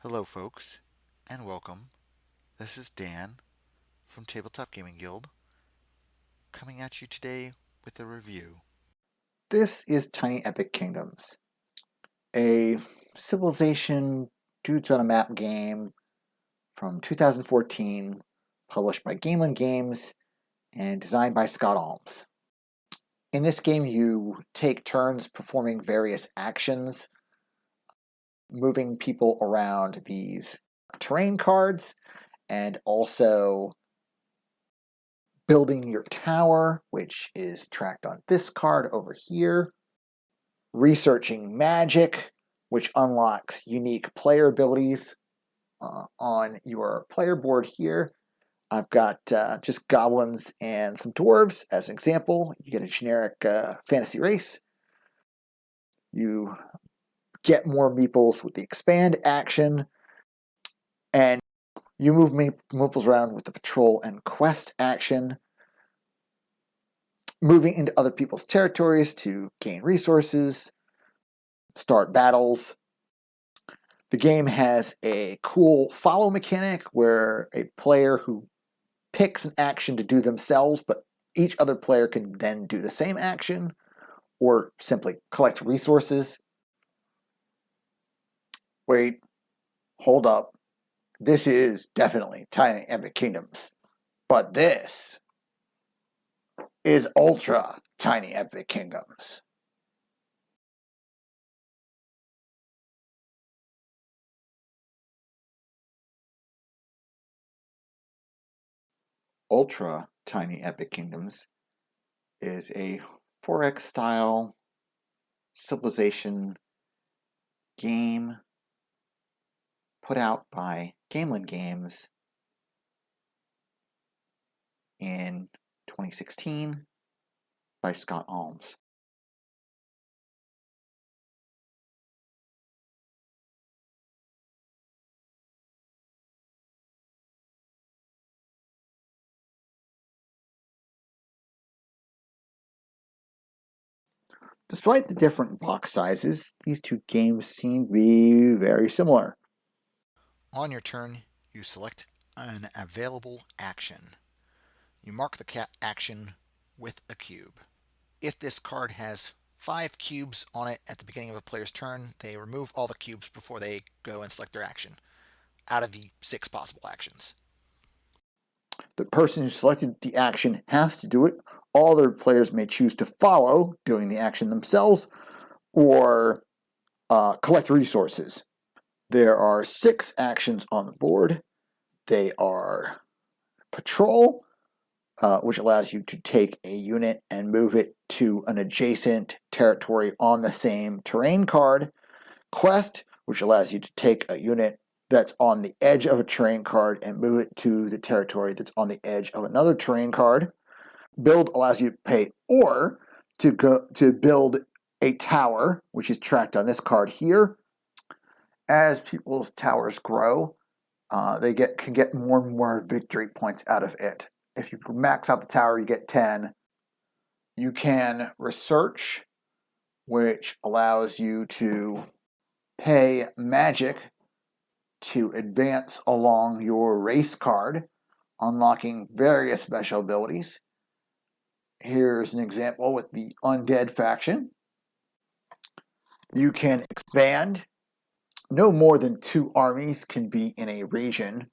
Hello, folks, and welcome. This is Dan from Tabletop Gaming Guild, coming at you today with a review. This is Tiny Epic Kingdoms, a civilization dudes on a map game from 2014, published by Gameland Games and designed by Scott Almes. In this game, you take turns performing various actions, moving people around these terrain cards, and also building your tower, which is tracked on this card over here, researching magic, which unlocks unique player abilities on your player board here. I've got just goblins and some dwarves as an example. You get a generic fantasy race. You get more meeples with the expand action, and you move meeples around with the patrol and quest action, moving into other people's territories to gain resources, start battles. The game has a cool follow mechanic where a player who picks an action to do themselves, but each other player can then do the same action or simply collect resources. Wait, hold up. This is definitely Tiny Epic Kingdoms, but this is Ultra Tiny Epic Kingdoms. Ultra Tiny Epic Kingdoms is a 4X style civilization game put out by Gameland Games in 2016 by Scott Almes. Despite the different box sizes, these two games seem to be very similar. On your turn, you select an available action. You mark the action with a cube. If this card has 5 cubes on it at the beginning of a player's turn, they remove all the cubes before they go and select their action out of the 6 possible actions. The person who selected the action has to do it. All other players may choose to follow, doing the action themselves, or collect resources. There are 6 actions on the board. They are patrol, which allows you to take a unit and move it to an adjacent territory on the same terrain card. Quest, which allows you to take a unit that's on the edge of a terrain card and move it to the territory that's on the edge of another terrain card. Build allows you to pay or to build a tower, which is tracked on this card here. As people's towers grow, they can get more and more victory points out of it. If you max out the tower, you get 10. You can research, which allows you to pay magic to advance along your race card, unlocking various special abilities. Here's an example with the Undead faction. You can expand. No more than 2 armies can be in a region.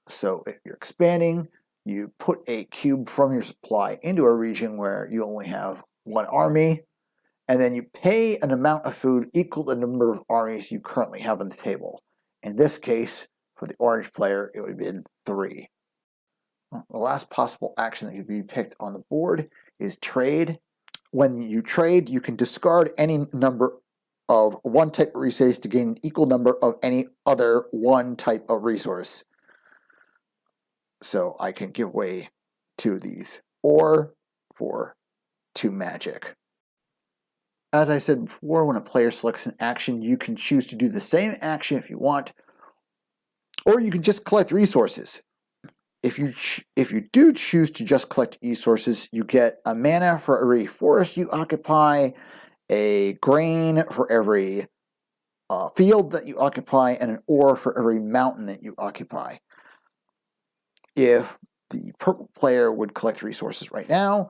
So if you're expanding, you put a cube from your supply into a region where you only have 1 army, and then you pay an amount of food equal to the number of armies you currently have on the table. In this case, for the orange player, it would have been 3. The last possible action that could be picked on the board is trade. When you trade, you can discard any number of 1 type of resource to gain an equal number of any other 1 type of resource. So I can give away 2 of these, or for 2 magic. As I said before, when a player selects an action, you can choose to do the same action if you want, or you can just collect resources. If you do choose to just collect resources, you get a mana for every forest you occupy, a grain for every field that you occupy and an ore for every mountain that you occupy. If the purple player would collect resources right now,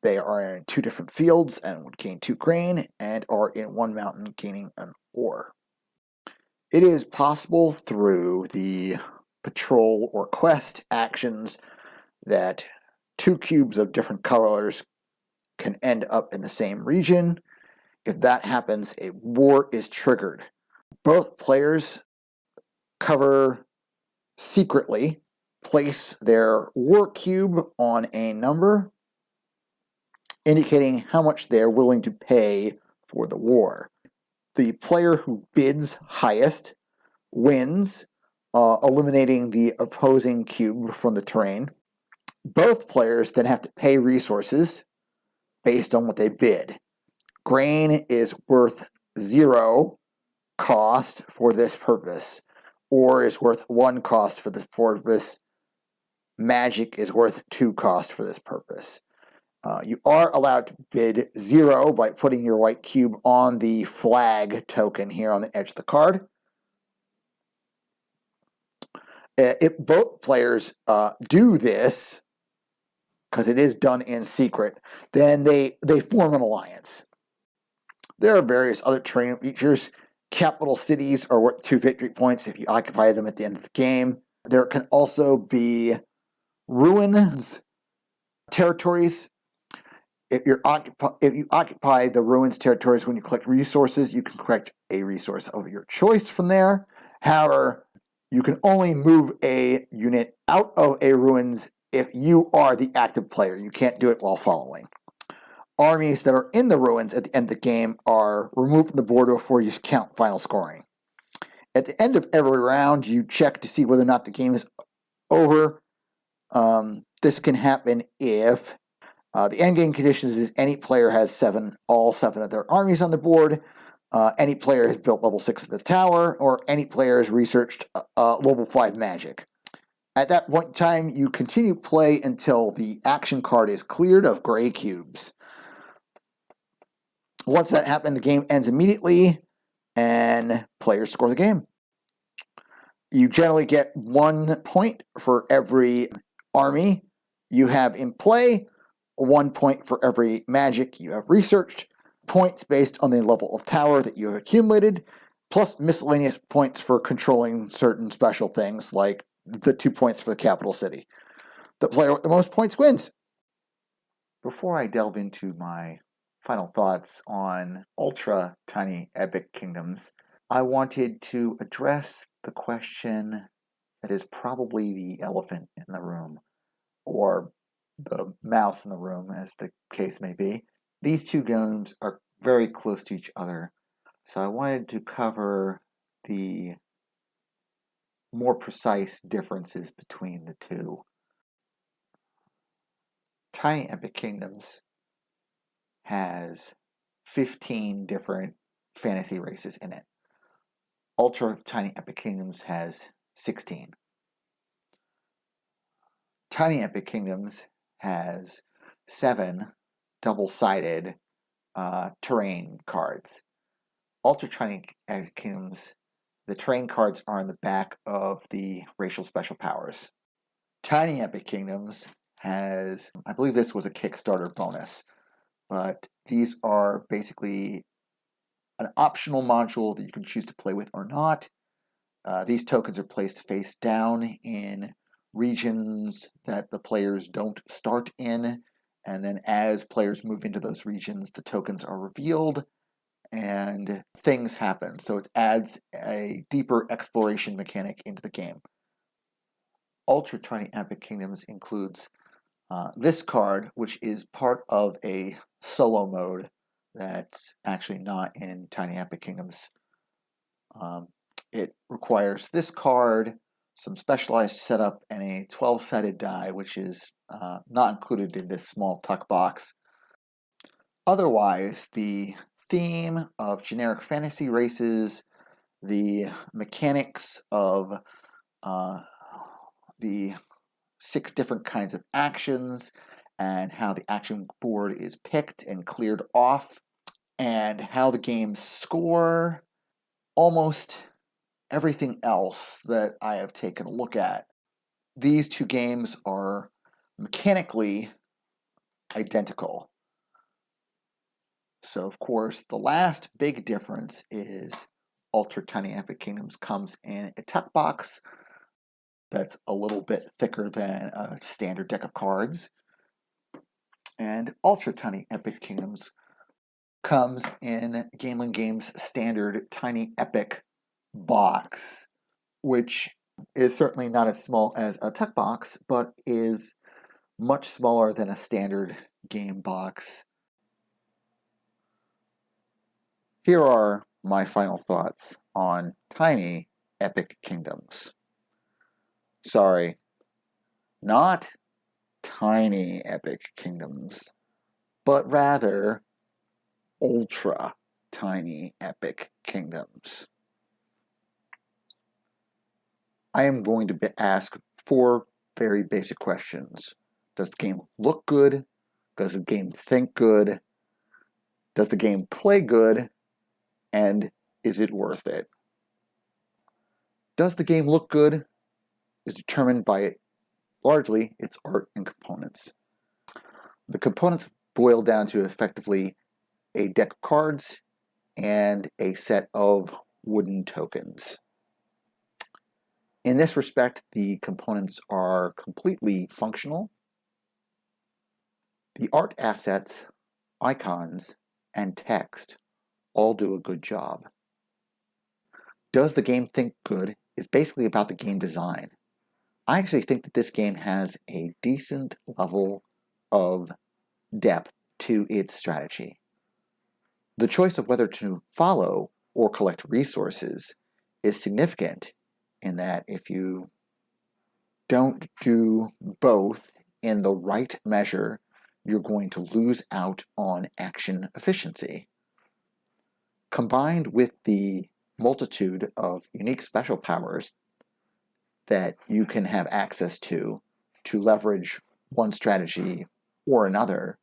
they are in 2 different fields and would gain 2 grain, and are in 1 mountain gaining an ore. It is possible through the patrol or quest actions that 2 cubes of different colors can end up in the same region. If that happens, a war is triggered. Both players cover secretly, place their war cube on a number, indicating how much they're willing to pay for the war. The player who bids highest wins, eliminating the opposing cube from the terrain. Both players then have to pay resources based on what they bid. Grain is worth 0 cost for this purpose. Ore is worth 1 cost for this purpose. Magic is worth 2 cost for this purpose. You are allowed to bid 0 by putting your white cube on the flag token here on the edge of the card. If both players do this, because it is done in secret, then they form an alliance. There are various other terrain features. Capital cities are worth 2 victory points if you occupy them at the end of the game. There can also be ruins territories. If you occupy the ruins territories when you collect resources, you can collect a resource of your choice from there. However, you can only move a unit out of a ruins if you are the active player. You can't do it while following. Armies that are in the ruins at the end of the game are removed from the board before you count final scoring. At the end of every round, you check to see whether or not the game is over. This can happen if the endgame conditions is any player has all 7 of their armies on the board, any player has built level 6 of the tower, or any player has researched level 5 magic. At that point in time, you continue play until the action card is cleared of gray cubes. Once that happens, the game ends immediately, and players score the game. You generally get 1 point for every army you have in play, 1 point for every magic you have researched, points based on the level of tower that you have accumulated, plus miscellaneous points for controlling certain special things, like the 2 points for the capital city. The player with the most points wins. Before I delve into my final thoughts on Ultra Tiny Epic Kingdoms, I wanted to address the question that is probably the elephant in the room, or the mouse in the room, as the case may be. These 2 games are very close to each other, so I wanted to cover the more precise differences between the 2. Tiny Epic Kingdoms has 15 different fantasy races in it. Ultra Tiny Epic Kingdoms has 16. Tiny Epic Kingdoms has 7 double-sided terrain cards. Ultra Tiny Epic Kingdoms, the terrain cards are on the back of the racial special powers. Tiny Epic Kingdoms has, I believe this was a Kickstarter bonus, but these are basically an optional module that you can choose to play with or not. These tokens are placed face down in regions that the players don't start in, and then as players move into those regions, the tokens are revealed and things happen. So it adds a deeper exploration mechanic into the game. Ultra Tiny Epic Kingdoms includes this card, which is part of a solo mode that's actually not in Tiny Epic Kingdoms. It requires this card, some specialized setup, and a 12-sided die, which is not included in this small tuck box. Otherwise, the theme of generic fantasy races, the mechanics of the 6 different kinds of actions, and how the action board is picked and cleared off, and how the games score, almost everything else that I have taken a look at, these two games are mechanically identical. So, of course, the last big difference is Ultra Tiny Epic Kingdoms comes in a tuck box that's a little bit thicker than a standard deck of cards. And Ultra Tiny Epic Kingdoms comes in Gamelin Games' standard Tiny Epic box, which is certainly not as small as a tuck box, but is much smaller than a standard game box. Here are my final thoughts on Tiny Epic Kingdoms. Sorry, not Tiny Epic Kingdoms, but rather Ultra Tiny Epic Kingdoms. I am going to ask 4 very basic questions. Does the game look good? Does the game think good? Does the game play good? And is it worth it? Does the game look good is determined by largely its art and components. The components boil down to effectively a deck of cards and a set of wooden tokens. In this respect, the components are completely functional. The art assets, icons, and text all do a good job. Does the game think good is basically about the game design. I actually think that this game has a decent level of depth to its strategy. The choice of whether to follow or collect resources is significant in that if you don't do both in the right measure, you're going to lose out on action efficiency. Combined with the multitude of unique special powers that you can have access to leverage one strategy or another,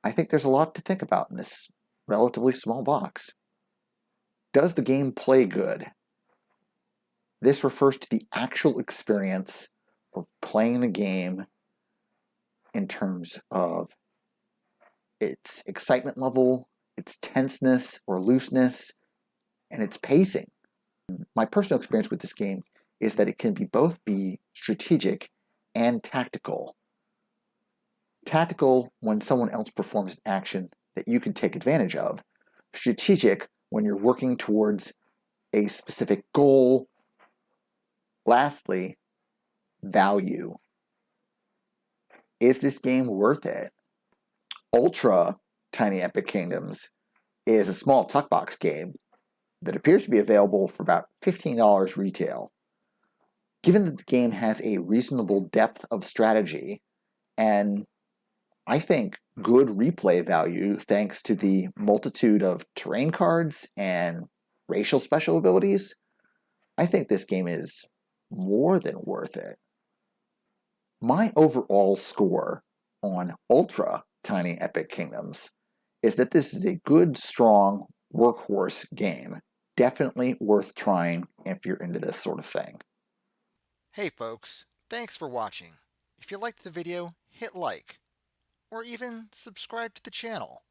I think there's a lot to think about in this relatively small box. Does the game play good? This refers to the actual experience of playing the game in terms of its excitement level, its tenseness or looseness, and its pacing. My personal experience with this game is that it can both be strategic and tactical. Tactical when someone else performs an action that you can take advantage of. Strategic when you're working towards a specific goal. Lastly, value. Is this game worth it? Ultra Tiny Epic Kingdoms is a small tuck box game that appears to be available for about $15 retail. Given that the game has a reasonable depth of strategy and I think good replay value thanks to the multitude of terrain cards and racial special abilities, I think this game is more than worth it. My overall score on Ultra Tiny Epic Kingdoms is that this is a good, strong workhorse game. Definitely worth trying if you're into this sort of thing. Hey folks, thanks for watching. If you liked the video, hit like, or even subscribe to the channel.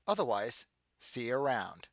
Otherwise, see you around.